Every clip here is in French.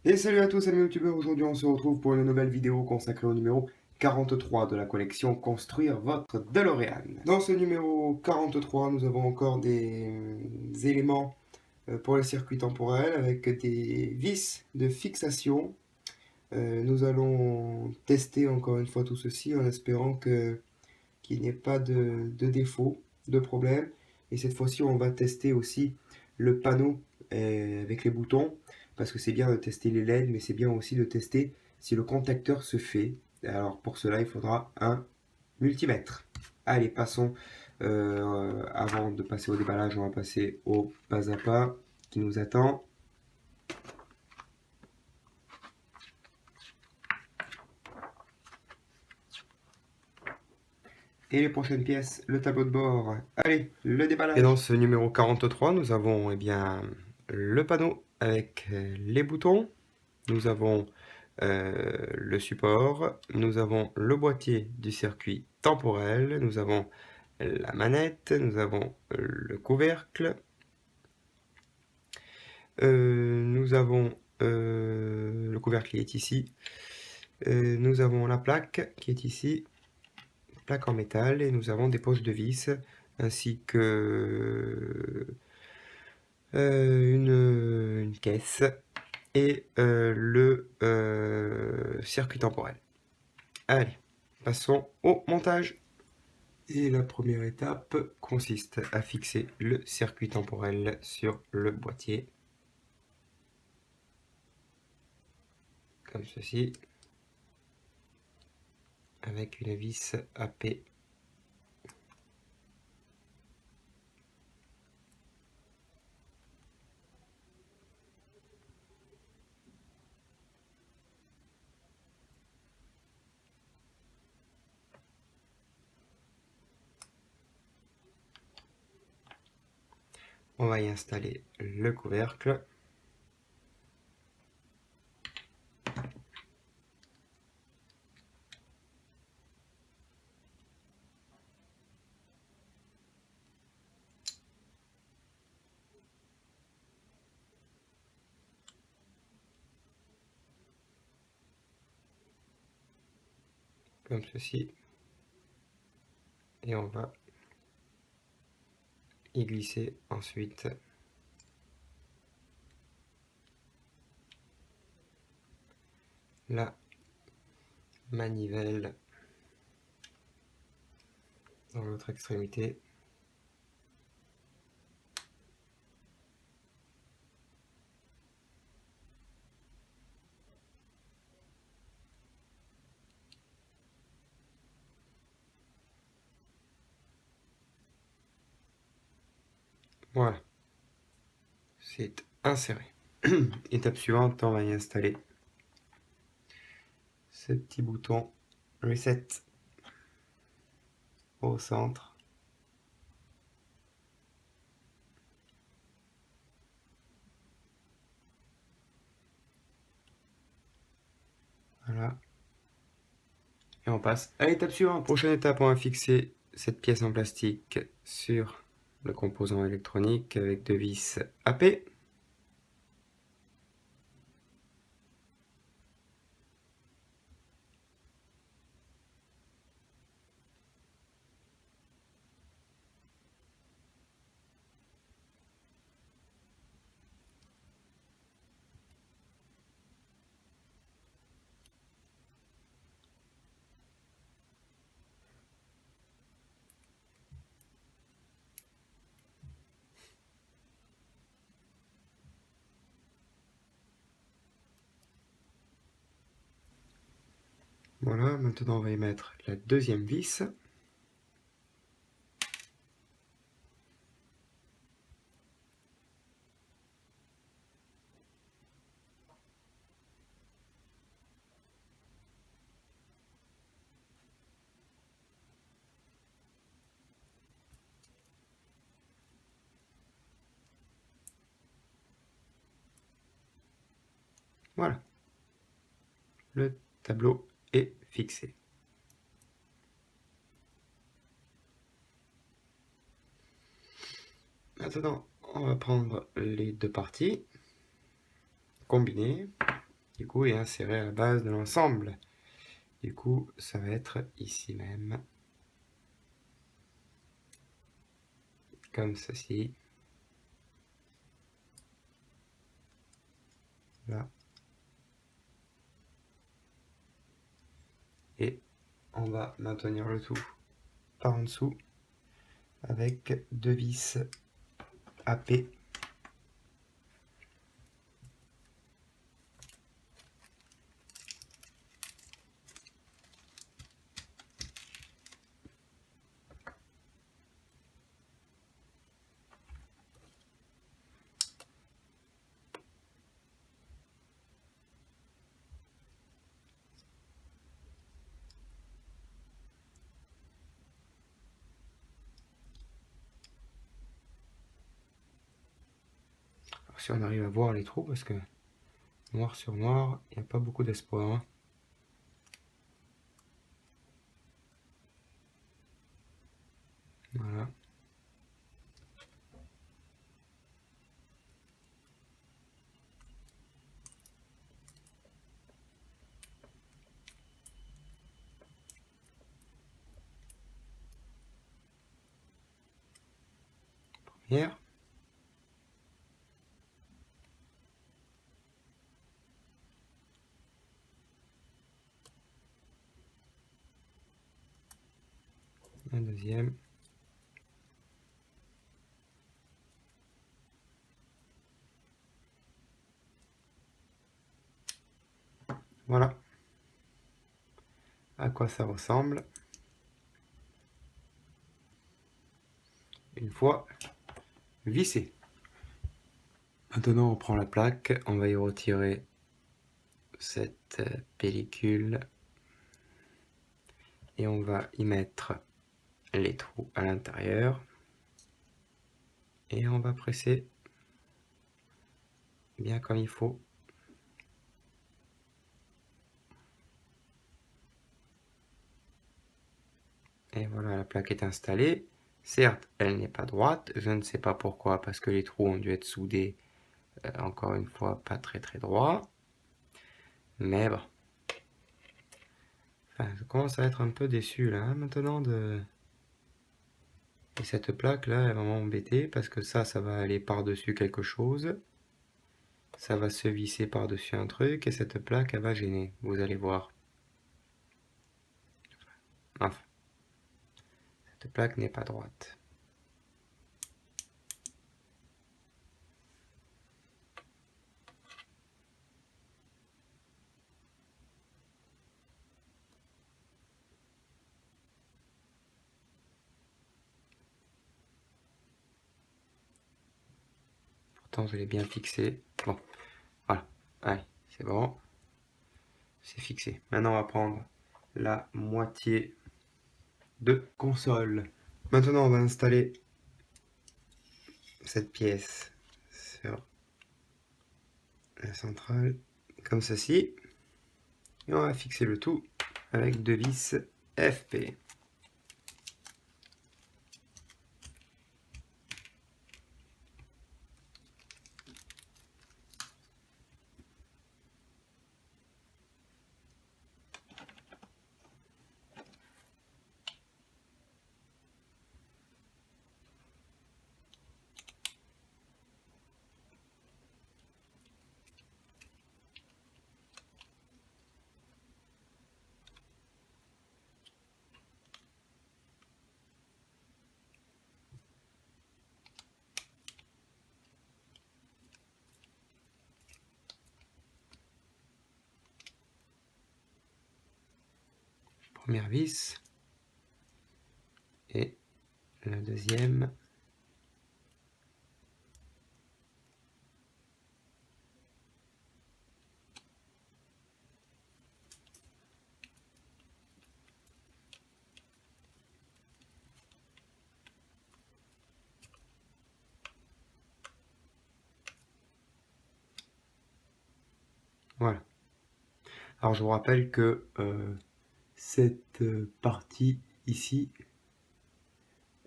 Et salut à tous amis youtubeurs, aujourd'hui on se retrouve pour une nouvelle vidéo consacrée au numéro 43 de la collection Construire votre DeLorean. Dans ce numéro 43, nous avons encore des éléments pour le circuit temporel avec des vis de fixation. Nous allons tester encore une fois tout ceci en espérant qu'il n'y ait pas de défaut, de problème. Et cette fois-ci, on va tester aussi le panneau avec les boutons, parce que c'est bien de tester les LED, mais c'est bien aussi de tester si le contacteur se fait. Alors pour cela, il faudra un multimètre. Allez, passons. Avant de passer au déballage, on va passer au pas à pas qui nous attend. Et les prochaines pièces, le tableau de bord. Allez, le déballage. Et dans ce numéro 43, nous avons le panneau avec les boutons. Nous avons le support. Nous avons le boîtier du circuit temporel. Nous avons la manette. Nous avons le couvercle. Nous avons le couvercle qui est ici. Nous avons la plaque qui est ici. Plaque en métal, et nous avons des poches de vis ainsi que une caisse et le circuit temporel. Allez, passons au montage. Et la première étape consiste à fixer le circuit temporel sur le boîtier, comme ceci, avec une vis AP. On va y installer le couvercle. Comme ceci. Et on va y glisser ensuite la manivelle dans l'autre extrémité. Voilà, c'est inséré. Étape suivante, on va y installer ce petit bouton Reset au centre. Voilà. Et on passe à l'étape suivante. Prochaine étape, on va fixer cette pièce en plastique sur le composant électronique avec deux vis AP. Voilà, maintenant on va y mettre la deuxième vis. Voilà, le tableau est fixé. Maintenant, on va prendre les deux parties, combiner. du coup, et insérer à la base de l'ensemble. Du coup, ça va être ici même, comme ceci. Là. Et on va maintenir le tout par en dessous avec 2 vis AP. Alors, si on arrive à voir les trous, parce que noir sur noir, il n'y a pas beaucoup d'espoir. Hein. Voilà. Première. La deuxième. Voilà à quoi ça ressemble une fois vissé. Maintenant, on prend la plaque, on va y retirer cette pellicule et on va y mettre les trous à l'intérieur et on va presser bien comme il faut. Et voilà, la plaque est installée. Certes, elle n'est pas droite, je ne sais pas pourquoi, parce que les trous ont dû être soudés, encore une fois, pas très droit. Mais bon. Enfin, je commence à être un peu déçu là, hein, maintenant de... Et cette plaque là, elle va m'embêter, parce que ça va aller par-dessus quelque chose. Ça va se visser par-dessus un truc, et cette plaque, elle va gêner, vous allez voir. Enfin, cette plaque n'est pas droite. Pourtant, je l'ai bien fixé. Bon, voilà. Allez, c'est bon. C'est fixé. Maintenant, on va prendre la moitié de console. Maintenant, on va installer cette pièce sur la centrale, comme ceci. Et on va fixer le tout avec 2 vis FP. Première vis. Et la deuxième. Voilà. Alors je vous rappelle que cette partie ici,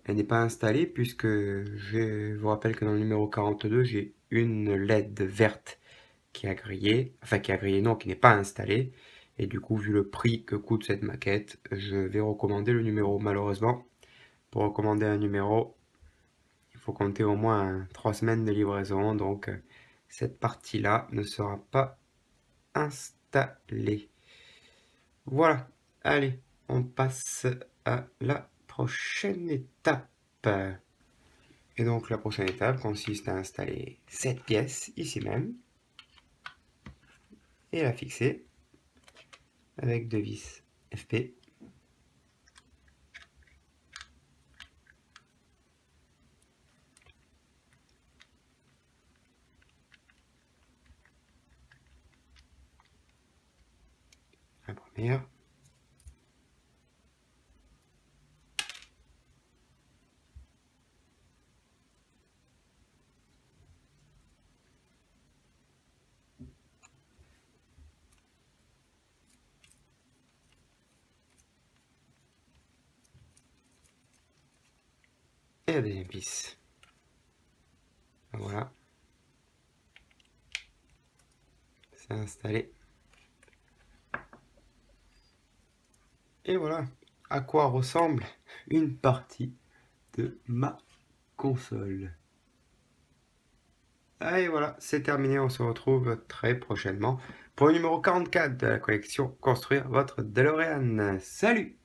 elle n'est pas installée puisque je vous rappelle que dans le numéro 42, j'ai une LED verte qui a grillé, enfin qui a grillé non, qui n'est pas installé. Et du coup, vu le prix que coûte cette maquette, je vais recommander le numéro. Malheureusement, pour recommander un numéro, il faut compter au moins 3 semaines de livraison. Donc, cette partie-là ne sera pas installée. Voilà, allez, on passe à la prochaine étape. Et donc la prochaine étape consiste à installer cette pièce ici même et la fixer avec deux vis FP. La première. Et la deuxième vis. Voilà. C'est installé. Et voilà à quoi ressemble une partie de ma console. Allez, voilà, c'est terminé. On se retrouve très prochainement pour le numéro 44 de la collection Construire votre DeLorean. Salut!